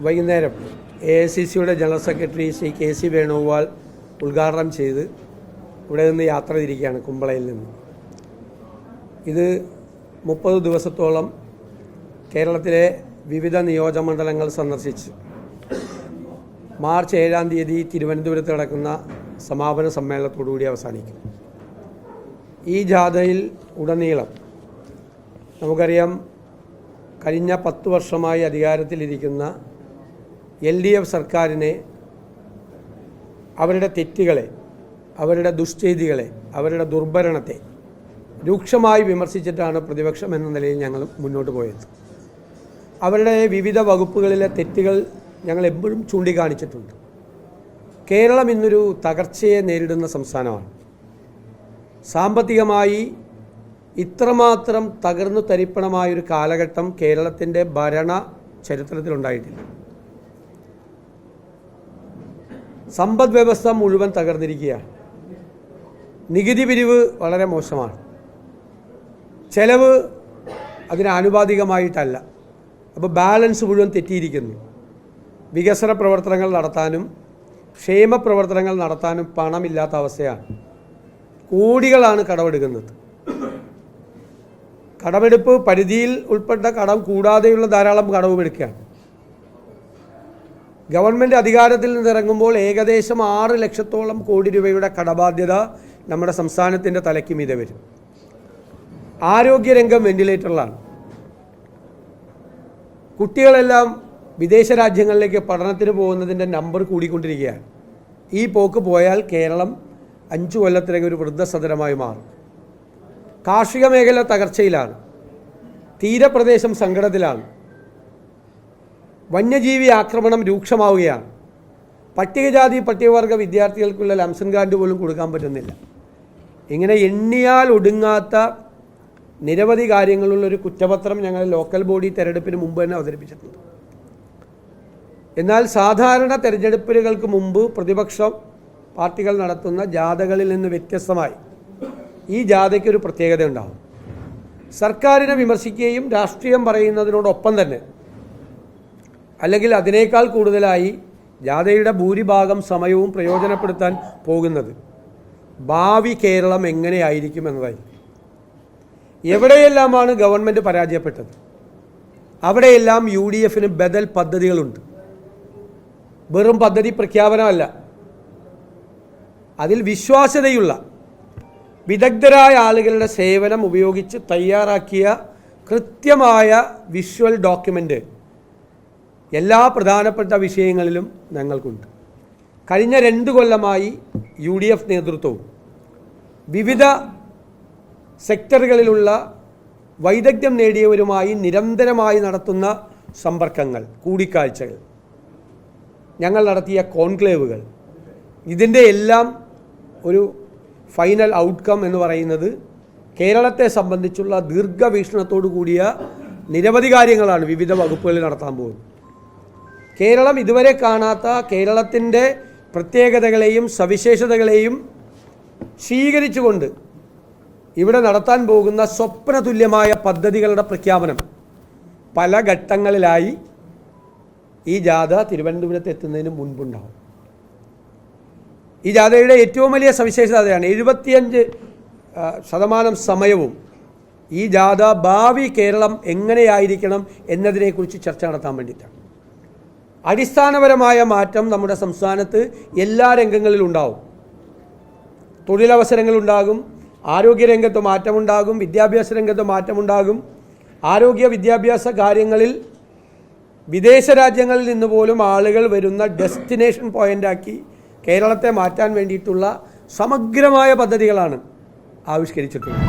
വൈകുന്നേരം AICCയുടെ general secretary Shri KC Venugopal ഉദ്ഘാടനം ചെയ്ത് ഇവിടെ നിന്ന് യാത്ര തിരിക്കുകയാണ് കുമ്പളയിൽ നിന്ന്. ഇത് 30 ദിവസത്തോളം കേരളത്തിലെ വിവിധ നിയോജകമണ്ഡലങ്ങൾ സന്ദർശിച്ച് മാർച്ച് 7-ാം തീയതി തിരുവനന്തപുരത്ത് നടക്കുന്ന സമാപന സമ്മേളനത്തോടുകൂടി അവസാനിക്കും. ഈ ജാഥയിൽ ഉടനീളം നമുക്കറിയാം, കഴിഞ്ഞ 10 വർഷമായി അധികാരത്തിലിരിക്കുന്ന LDF സർക്കാരിനെ, അവരുടെ തെറ്റുകളെ, അവരുടെ ദുഷ്ചെയ്തികളെ, അവരുടെ ദുർഭരണത്തെ രൂക്ഷമായി വിമർശിച്ചിട്ടാണ് പ്രതിപക്ഷം എന്ന നിലയിൽ ഞങ്ങൾ മുന്നോട്ട് പോയത്. അവരുടെ വിവിധ വകുപ്പുകളിലെ തെറ്റുകൾ ഞങ്ങൾ എപ്പോഴും ചൂണ്ടിക്കാണിച്ചിട്ടുണ്ട്. കേരളം ഇന്നൊരു തകർച്ചയെ നേരിടുന്ന സംസ്ഥാനമാണ്. സാമ്പത്തികമായി ഇത്രമാത്രം തകർന്നു തരിപ്പണമായൊരു കാലഘട്ടം കേരളത്തിൻ്റെ ഭരണ ചരിത്രത്തിലുണ്ടായിട്ടില്ല. സമ്പദ് വ്യവസ്ഥ മുഴുവൻ തകർന്നിരിക്കുകയാണ്. നികുതി പിരിവ് വളരെ മോശമാണ്. ചെലവ് അതിനാനുപാതികമായിട്ടല്ല. അപ്പോൾ ബാലൻസ് മുഴുവൻ തെറ്റിയിരിക്കുന്നു. വികസന പ്രവർത്തനങ്ങൾ നടത്താനും ക്ഷേമ പ്രവർത്തനങ്ങൾ നടത്താനും പണമില്ലാത്ത അവസ്ഥയാണ്. കോടികളാണ് കടമെടുക്കുന്നത്. കടമെടുപ്പ് പരിധിയിൽ ഉൾപ്പെട്ട കടം കൂടാതെയുള്ള ധാരാളം കടവും എടുക്കുകയാണ്. ഗവൺമെൻറ് അധികാരത്തിൽ നിന്നിറങ്ങുമ്പോൾ ഏകദേശം 6 ലക്ഷത്തോളം കോടി രൂപയുടെ കടബാധ്യത നമ്മുടെ സംസ്ഥാനത്തിൻ്റെ തലയ്ക്ക് മീതെ വരും. ആരോഗ്യരംഗം വെന്റിലേറ്ററിലാണ്. കുട്ടികളെല്ലാം വിദേശ രാജ്യങ്ങളിലേക്ക് പഠനത്തിന് പോകുന്നതിൻ്റെ നമ്പർ കൂടിക്കൊണ്ടിരിക്കുകയാണ്. ഈ പോക്ക് പോയാൽ കേരളം 5 കൊല്ലത്തിലേക്ക് ഒരു വൃദ്ധസദനമായി മാറും. കാർഷിക മേഖല തകർച്ചയിലാണ്. തീരപ്രദേശം സങ്കടത്തിലാണ്. വന്യജീവി ആക്രമണം രൂക്ഷമാവുകയാണ്. പട്ടികജാതി പട്ടികവർഗ വിദ്യാർത്ഥികൾക്കുള്ള ലംസൺ കാർഡ് പോലും കൊടുക്കാൻ പറ്റുന്നില്ല. ഇങ്ങനെ എണ്ണിയാൽ ഒടുങ്ങാത്ത നിരവധി കാര്യങ്ങളുള്ളൊരു കുറ്റപത്രം ഞങ്ങൾ ലോക്കൽ ബോഡി തെരഞ്ഞെടുപ്പിന് മുമ്പ് തന്നെ അവതരിപ്പിച്ചിട്ടുണ്ട്. എന്നാൽ സാധാരണ തെരഞ്ഞെടുപ്പുകൾക്ക് മുമ്പ് പ്രതിപക്ഷ പാർട്ടികൾ നടത്തുന്ന ജാഥകളിൽ നിന്ന് വ്യത്യസ്തമായി ഈ ജാഥയ്ക്കൊരു പ്രത്യേകത ഉണ്ടാകും. സർക്കാരിനെ വിമർശിക്കുകയും രാഷ്ട്രീയം പറയുന്നതിനോടൊപ്പം തന്നെ, അല്ലെങ്കിൽ അതിനേക്കാൾ കൂടുതലായി ജാഥയുടെ ഭൂരിഭാഗം സമയവും പ്രയോജനപ്പെടുത്താൻ പോകുന്നത് ഭാവി കേരളം എങ്ങനെയായിരിക്കും എന്നതായി. എവിടെയെല്ലാമാണ് ഗവൺമെൻറ് പരാജയപ്പെട്ടത് അവിടെയെല്ലാം UDFന് ബദൽ പദ്ധതികളുണ്ട്. വെറും പദ്ധതി പ്രഖ്യാപനമല്ല, അതിൽ വിശ്വാസ്യതയുള്ള വിദഗ്ധരായ ആളുകളുടെ സേവനം ഉപയോഗിച്ച് തയ്യാറാക്കിയ കൃത്യമായ വിഷ്വൽ ഡോക്യുമെൻ്റ് എല്ലാ പ്രധാനപ്പെട്ട വിഷയങ്ങളിലും ഞങ്ങൾക്കുണ്ട്. കഴിഞ്ഞ 2 കൊല്ലമായി UDF നേതൃത്വവും വിവിധ സെക്ടറുകളിലുള്ള വൈദഗ്ധ്യം നേടിയവരുമായി നിരന്തരമായി നടത്തുന്ന സമ്പർക്കങ്ങൾ, കൂടിക്കാഴ്ചകൾ, ഞങ്ങൾ നടത്തിയ കോൺക്ലേവുകൾ, ഇതിൻ്റെ എല്ലാം ഒരു ഫൈനൽ ഔട്ട്കം എന്ന് പറയുന്നത് കേരളത്തെ സംബന്ധിച്ചുള്ള ദീർഘവീക്ഷണത്തോടു കൂടിയ നിരവധി കാര്യങ്ങളാണ് വിവിധ വകുപ്പുകളിൽ നടത്താൻ പോകുന്നത്. കേരളം ഇതുവരെ കാണാത്ത കേരളത്തിൻ്റെ പ്രത്യേകതകളെയും സവിശേഷതകളെയും സ്വീകരിച്ചുകൊണ്ട് ഇവിടെ നടത്താൻ പോകുന്ന സ്വപ്നതുല്യമായ പദ്ധതികളുടെ പ്രഖ്യാപനം പല ഘട്ടങ്ങളിലായി ഈ ജാഥ തിരുവനന്തപുരത്ത് എത്തുന്നതിന് മുൻപുണ്ടാവും. ഈ ജാഥയുടെ ഏറ്റവും വലിയ സവിശേഷത അതാണ്. 75% സമയവും ഈ ജാഥ ഭാവി കേരളം എങ്ങനെയായിരിക്കണം എന്നതിനെക്കുറിച്ച് ചർച്ച നടത്താൻ വേണ്ടിയിട്ടാണ്. അടിസ്ഥാനപരമായ മാറ്റം നമ്മുടെ സംസ്ഥാനത്ത് എല്ലാ രംഗങ്ങളിലും ഉണ്ടാവും. തൊഴിലവസരങ്ങളുണ്ടാകും, ആരോഗ്യരംഗത്ത് മാറ്റമുണ്ടാകും, വിദ്യാഭ്യാസ രംഗത്ത് മാറ്റമുണ്ടാകും. ആരോഗ്യ വിദ്യാഭ്യാസ കാര്യങ്ങളിൽ വിദേശ രാജ്യങ്ങളിൽ നിന്ന് പോലും ആളുകൾ വരുന്ന ഡെസ്റ്റിനേഷൻ പോയിൻ്റാക്കി കേരളത്തെ മാറ്റാൻ വേണ്ടിയിട്ടുള്ള സമഗ്രമായ പദ്ധതികളാണ് ആവിഷ്കരിച്ചിട്ടുള്ളത്.